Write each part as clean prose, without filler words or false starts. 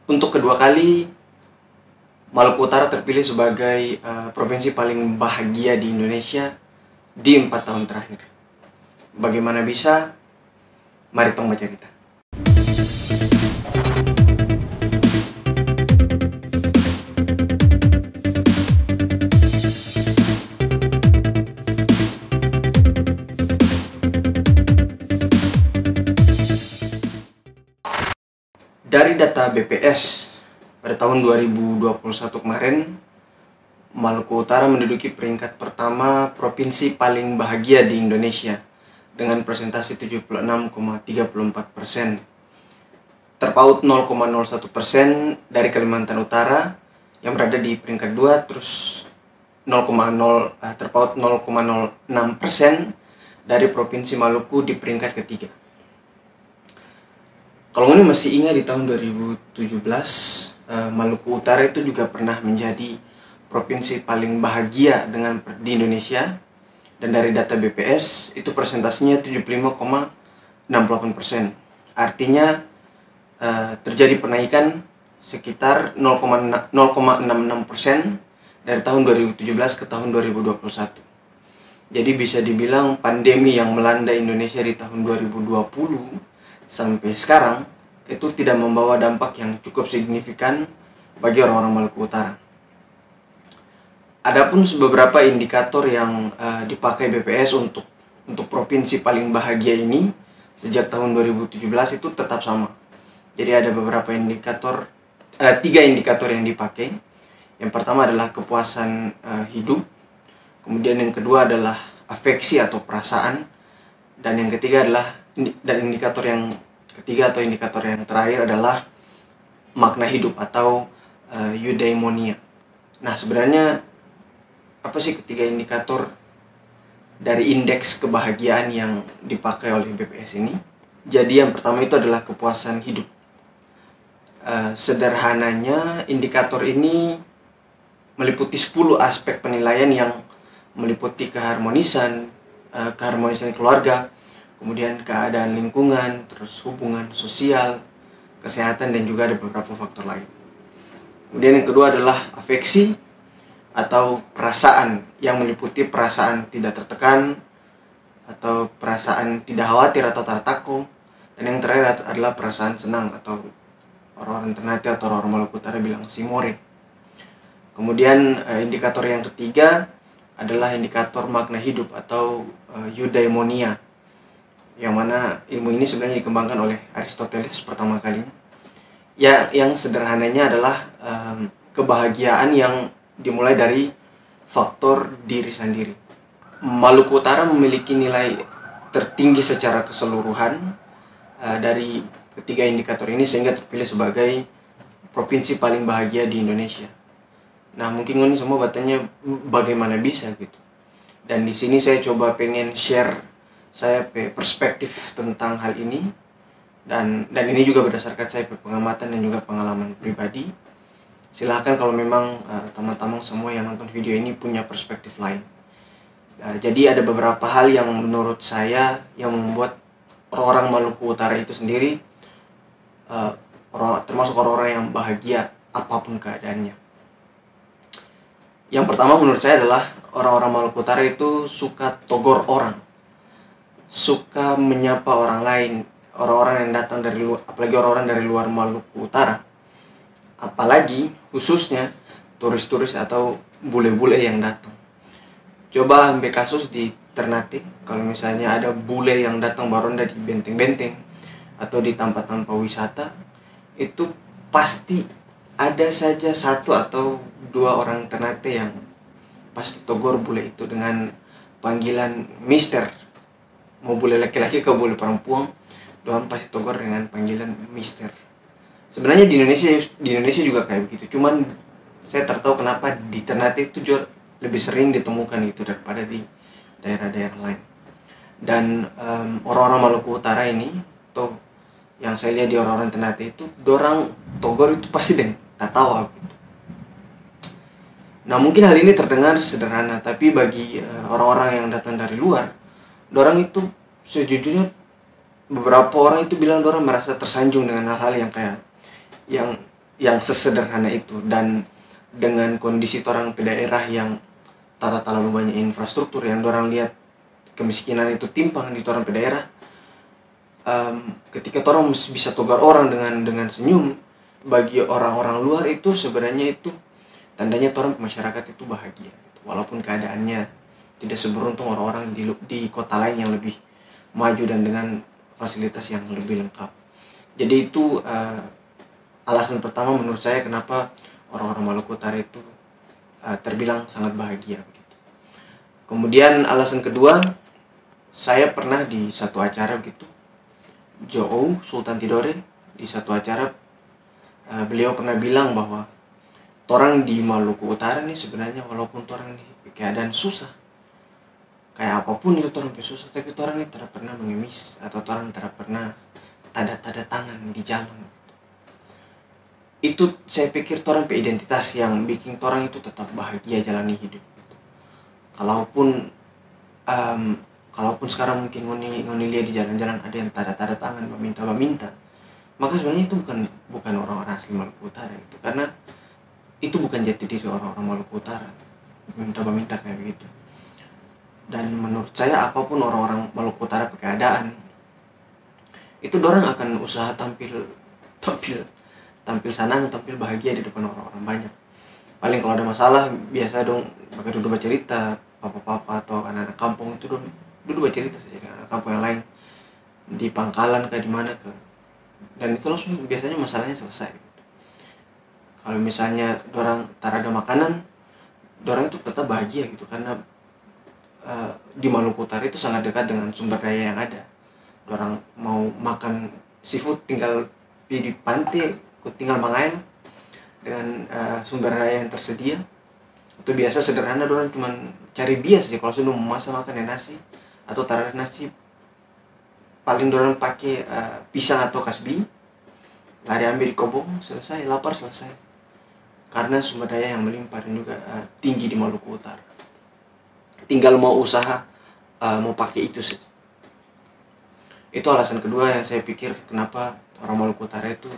Untuk kedua kali, Maluku Utara terpilih sebagai provinsi paling bahagia di Indonesia di 4 tahun terakhir. Bagaimana bisa? Mari tong baca cerita. Dari data BPS pada tahun 2021 kemarin, Maluku Utara menduduki peringkat pertama provinsi paling bahagia di Indonesia dengan presentasi 76,34%. Terpaut 0,01% dari Kalimantan Utara yang berada di peringkat 2, terus terpaut 0,06% dari Provinsi Maluku di peringkat ketiga. Kalau ini masih ingat di tahun 2017, Maluku Utara itu juga pernah menjadi provinsi paling bahagia di Indonesia, dan dari data BPS itu presentasinya 75,68%. Artinya terjadi penaikan sekitar 0,66% dari tahun 2017 ke tahun 2021. Jadi bisa dibilang pandemi yang melanda Indonesia di tahun 2020 sampai sekarang itu tidak membawa dampak yang cukup signifikan bagi orang-orang Maluku Utara. Adapun beberapa indikator yang dipakai BPS untuk provinsi paling bahagia ini sejak tahun 2017 itu tetap sama. Jadi ada beberapa indikator, 3 indikator yang dipakai. Yang pertama adalah kepuasan hidup, kemudian yang kedua adalah afeksi atau perasaan, dan yang ketiga adalah indikator yang terakhir adalah makna hidup atau eudaimonia. Nah, sebenarnya apa sih ketiga indikator dari indeks kebahagiaan yang dipakai oleh BPS ini? Jadi yang pertama itu adalah kepuasan hidup. Sederhananya indikator ini meliputi 10 aspek penilaian yang meliputi keharmonisan keluarga, kemudian keadaan lingkungan, terus hubungan sosial, kesehatan, dan juga ada beberapa faktor lain. Kemudian yang kedua adalah afeksi atau perasaan yang meliputi perasaan tidak tertekan atau perasaan tidak khawatir atau tak takut, dan yang terakhir adalah perasaan senang atau orang-orang Ternate atau orang Maluku Utara bilang simore. Kemudian indikator yang ketiga adalah indikator makna hidup atau eudaimonia, yang mana ilmu ini sebenarnya dikembangkan oleh Aristoteles pertama kalinya. Yang sederhananya adalah kebahagiaan yang dimulai dari faktor diri sendiri. Maluku Utara memiliki nilai tertinggi secara keseluruhan dari ketiga indikator ini sehingga terpilih sebagai provinsi paling bahagia di Indonesia. Nah, mungkin ini semua bertanya bagaimana bisa gitu. Dan di sini saya coba pengen share saya perspektif tentang hal ini, dan ini juga berdasarkan saya pengamatan dan juga pengalaman pribadi. Silahkan kalau memang teman-teman semua yang nonton video ini punya perspektif lain. Jadi ada beberapa hal yang menurut saya yang membuat orang-orang Maluku Utara itu sendiri termasuk orang-orang yang bahagia apapun keadaannya. Yang pertama menurut saya adalah orang-orang Maluku Utara itu suka togor orang, suka menyapa orang lain, orang-orang yang datang dari luar, apalagi orang-orang dari luar Maluku Utara, apalagi khususnya turis-turis atau bule-bule yang datang. Coba ambil kasus di Ternate, kalau misalnya ada bule yang datang baronda di benteng-benteng atau di tempat-tempat wisata, itu pasti ada saja 1 atau 2 orang Ternate yang pasti togor bule itu dengan panggilan mister. Mau bule laki-laki ke bule perempuan, doang pasti togor dengan panggilan mister. Sebenarnya di Indonesia juga kayak begitu. Cuman saya tertahu kenapa di Ternate itu juga lebih sering ditemukan itu daripada di daerah-daerah lain. Dan orang-orang Maluku Utara ini tuh yang saya lihat di orang-orang Ternate itu, dorang togor itu pasti tawa gitu. Nah, mungkin hal ini terdengar sederhana, tapi bagi orang-orang yang datang dari luar, dorang itu sejujurnya beberapa orang itu bilang dorang merasa tersanjung dengan hal-hal yang yang sesederhana itu. Dan dengan kondisi orang pe daerah yang tak terlalu banyak infrastruktur, yang orang lihat kemiskinan itu timpang di orang pe daerah, ketika orang bisa tegur orang dengan senyum, bagi orang-orang luar itu sebenarnya itu tandanya orang masyarakat itu bahagia, walaupun keadaannya tidak seberuntung orang-orang di kota lain yang lebih maju dan dengan fasilitas yang lebih lengkap. Jadi itu alasan pertama menurut saya kenapa orang-orang Maluku Utara itu terbilang sangat bahagia begitu. Kemudian alasan kedua, saya pernah di satu acara begitu, Jo'ou Sultan Tidore, di satu acara beliau pernah bilang bahwa orang di Maluku Utara nih sebenarnya walaupun orang di keadaan susah, kayak apapun itu orang susah, tapi orang ini tidak pernah mengemis atau orang tidak pernah tanda tangan di jalan. Itu saya pikir orang pe identitas yang bikin orang itu tetap bahagia jalani hidup. Kalaupun sekarang mungkin ngoni lihat di jalan-jalan ada yang tanda tangan meminta, maka sebenarnya itu bukan orang-orang asli Maluku Utara itu, karena itu bukan jati diri orang-orang Maluku Utara meminta kayak begitu. Dan menurut saya apapun orang-orang Maluku Utara keadaan itu orang akan usaha tampil senang, tampil bahagia di depan orang-orang banyak. Paling kalau ada masalah biasa dong pakai duduk bercerita, papa-papa atau anak-anak kampung itu duduk bercerita saja dengan anak kampung yang lain di pangkalan di mana dan itu langsung biasanya masalahnya selesai. Kalau misalnya orang tak ada makanan, orang itu tetap bahagia gitu, karena di Maluku Utara itu sangat dekat dengan sumber daya yang ada. Orang mau makan seafood tinggal di pantai, tinggal mangail dengan sumber daya yang tersedia. Itu biasa sederhana, orang cuma cari bias aja. Kalau sudah memasak makan nasi atau taruh nasi, paling orang pakai pisang atau kasbi, lari ambil di kobong, selesai, lapar selesai. Karena sumber daya yang melimpah dan juga tinggi di Maluku Utara. Tinggal mau usaha mau pakai itu saja. Itu alasan kedua yang saya pikir kenapa orang Maluku Utara itu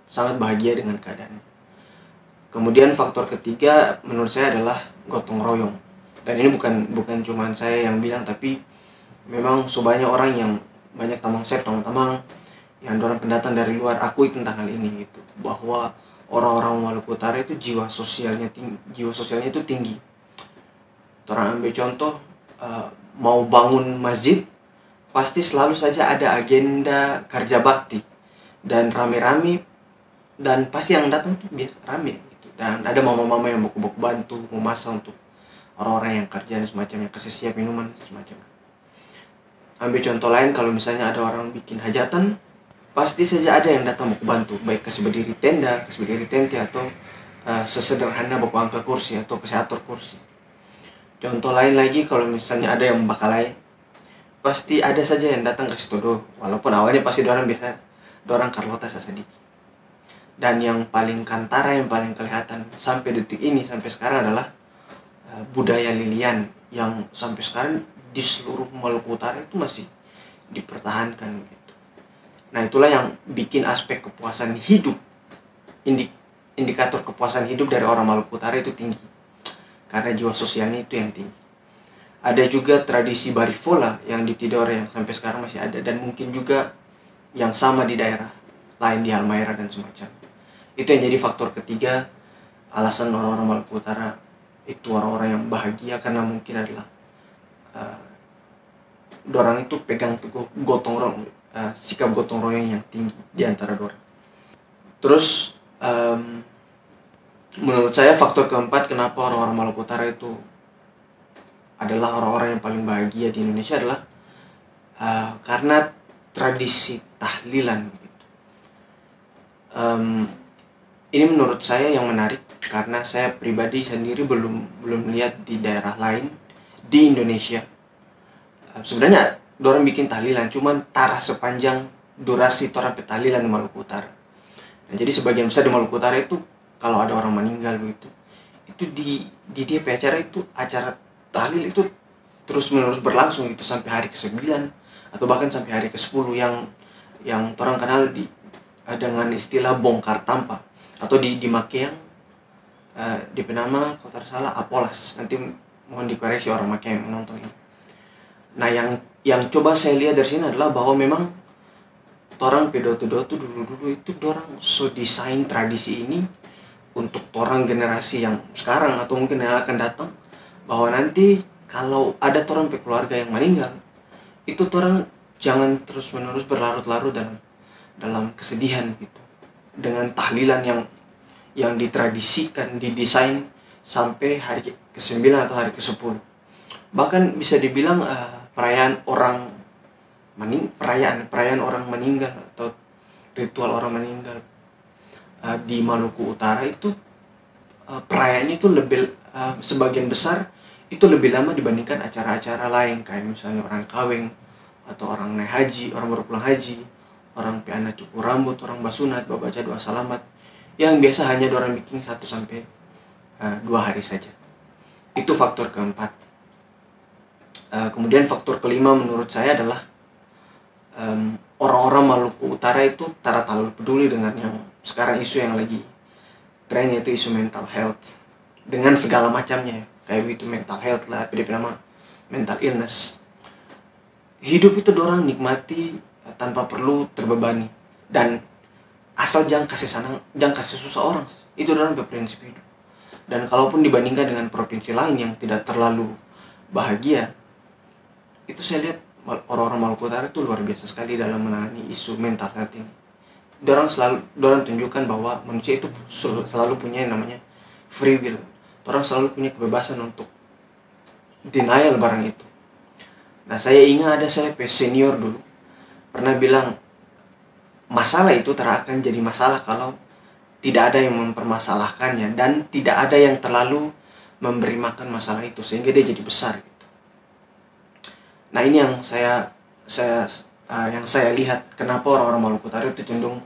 sangat bahagia dengan keadaannya. Kemudian faktor ketiga menurut saya adalah gotong royong. Dan ini bukan cuma saya yang bilang, tapi memang sebanyak orang yang banyak tamang yang orang pendatang dari luar akui tentang hal ini gitu, bahwa orang-orang Maluku Utara itu jiwa sosialnya itu tinggi. Orang ambil contoh, mau bangun masjid pasti selalu saja ada agenda kerja bakti dan rame-rame, dan pasti yang datang tuh biasa rame gitu. Dan ada mama-mama yang baku bantu memasak untuk orang-orang yang kerja dan semacamnya, kasih siap minuman semacamnya. Ambil contoh lain, kalau misalnya ada orang bikin hajatan, pasti saja ada yang datang baku bantu, baik kasih berdiri tenda, kasih berdiri tente, atau sesederhana baku angkat kursi atau kasih atur kursi. Contoh lain lagi, kalau misalnya ada yang bakalai, pasti ada saja yang datang kasih todo, walaupun awalnya pasti orang Carlota sedikit. Dan yang paling kantara, yang paling kelihatan sampai detik ini, sampai sekarang adalah budaya lilian yang sampai sekarang di seluruh Maluku Utara itu masih dipertahankan gitu. Nah, itulah yang bikin aspek kepuasan hidup, indikator kepuasan hidup dari orang Maluku Utara itu tinggi, karena jiwa sosialnya itu yang tinggi. Ada juga tradisi barifola yang di Tidore yang sampai sekarang masih ada, dan mungkin juga yang sama di daerah lain di Halmahera dan semacam. Itu yang jadi faktor ketiga alasan orang-orang Maluku Utara itu orang-orang yang bahagia, karena mungkin adalah dorang itu pegang teguh gotong royong, sikap gotong royong yang tinggi di antara dorang. Terus menurut saya faktor keempat kenapa orang-orang Maluku Utara itu adalah orang-orang yang paling bahagia di Indonesia adalah karena tradisi tahlilan gitu. Ini menurut saya yang menarik, karena saya pribadi sendiri belum lihat di daerah lain di Indonesia. Sebenarnya dorang bikin tahlilan, cuman tarah sepanjang durasi orang tahlilan di Maluku Utara. Nah, jadi sebagian besar di Maluku Utara itu kalau ada orang meninggal begitu, itu di dia acara itu, acara tahlil itu terus menerus berlangsung itu sampai hari ke-9 atau bahkan sampai hari ke-10 yang orang kenal dengan istilah bongkar tampak, atau di make yang di penama kalau tidak salah apolas. Nanti mohon dikoreksi orang make yang menonton ini. Nah, yang coba saya lihat dari sini adalah bahwa memang orang pedoto-doto dulu itu orang so desain tradisi ini untuk orang generasi yang sekarang atau mungkin yang akan datang, bahwa nanti kalau ada orang keluarga yang meninggal, itu orang jangan terus-menerus berlarut-larut dalam kesedihan gitu, dengan tahlilan yang ditradisikan, didesain sampai hari ke-9 atau hari ke-10. Bahkan bisa dibilang perayaan orang meninggal atau ritual orang meninggal di Maluku Utara itu perayaannya itu lebih sebagian besar itu lebih lama dibandingkan acara-acara lain, kayak misalnya orang kawin atau orang naik haji, orang baru pulang haji, orang piana cukur rambut, orang basunat, baca doa salamat, yang biasa hanya orang bikin 1 sampai 2 hari saja. Itu faktor keempat. Kemudian faktor kelima menurut saya adalah orang-orang Maluku Utara itu tak terlalu peduli dengan yang sekarang isu yang lagi tren, yaitu isu mental health dengan segala macamnya, kayak itu mental health lah, nama mental illness. Hidup itu dorang nikmati tanpa perlu terbebani, dan asal jangan kasih senang, jangan kasih susah orang, itu dorang berprinsip hidup. Dan kalaupun dibandingkan dengan provinsi lain yang tidak terlalu bahagia, itu saya lihat orang-orang Maluku Utara itu luar biasa sekali dalam menangani isu mental health ini. Dorang tunjukkan bahwa manusia itu selalu punya yang namanya free will. Orang selalu punya kebebasan untuk denial barang itu. Nah, saya ingat ada saya senior dulu pernah bilang, masalah itu tak akan jadi masalah kalau tidak ada yang mempermasalahkannya, dan tidak ada yang terlalu memberi makan masalah itu sehingga dia jadi besar gitu. Nah, ini yang saya lihat kenapa orang-orang Maluku Utara itu cenderung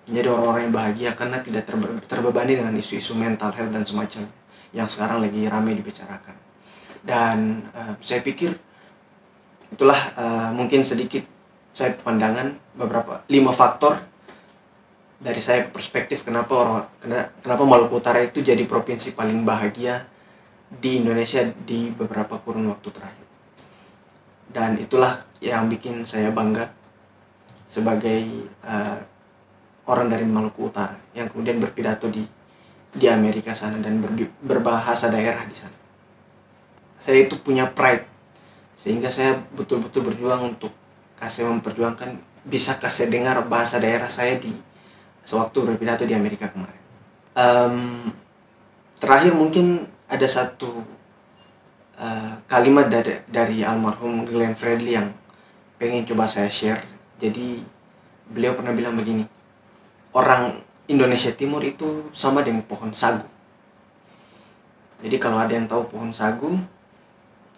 menjadi orang-orang yang bahagia, karena tidak terbebani dengan isu-isu mental health dan semacam yang sekarang lagi ramai dibicarakan. Dan saya pikir itulah mungkin sedikit saya pandangan beberapa 5 faktor dari saya perspektif kenapa Maluku Utara itu jadi provinsi paling bahagia di Indonesia di beberapa kurun waktu terakhir. Dan itulah yang bikin saya bangga sebagai orang dari Maluku Utara yang kemudian berpidato di Amerika sana dan berbahasa daerah di sana. Saya itu punya pride, sehingga saya betul-betul berjuang untuk memperjuangkan bisa kasih dengar bahasa daerah saya di sewaktu berpidato di Amerika kemarin. Terakhir mungkin ada satu kalimat dari almarhum Glenn Fredly yang pengen coba saya share. Jadi beliau pernah bilang begini, orang Indonesia Timur itu sama dengan pohon sagu. Jadi kalau ada yang tahu pohon sagu,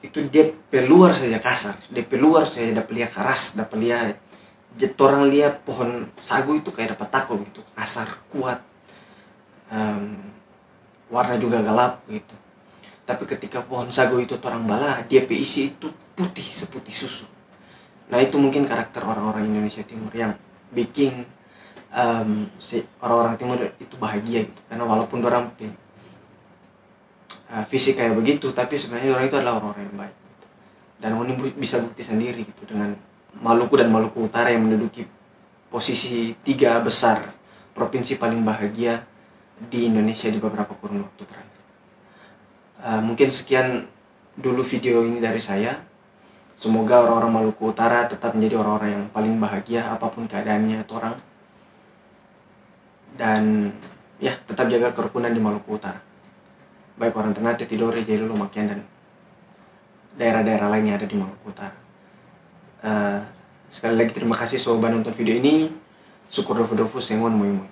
itu dia peluar saja kasar, dia peluar saja dapat lihat keras, dapat lihat orang lihat pohon sagu itu kayak dapat takut gitu, kasar, kuat, warna juga gelap gitu. Tapi ketika pohon sagu itu orang bala, dia isi itu putih seputih susu. Nah, itu mungkin karakter orang-orang Indonesia Timur yang bikin orang-orang Timur itu bahagia gitu. Karena walaupun orang fisik kayak begitu, tapi sebenarnya orang itu adalah orang-orang yang baik gitu. Dan ini bisa bukti sendiri gitu dengan Maluku dan Maluku Utara yang menduduki posisi 3 besar provinsi paling bahagia di Indonesia di beberapa kurun waktu terakhir. Mungkin sekian dulu video ini dari saya. Semoga orang-orang Maluku Utara tetap menjadi orang-orang yang paling bahagia apapun keadaannya itu orang. Dan ya, tetap jaga kerukunan di Maluku Utara. Baik orang Ternate, Tidore, Jai Lulu, Makian, dan daerah-daerah lainnya ada di Maluku Utara. Sekali lagi terima kasih sobat nonton video ini. Syukur dofu sengon moi moi.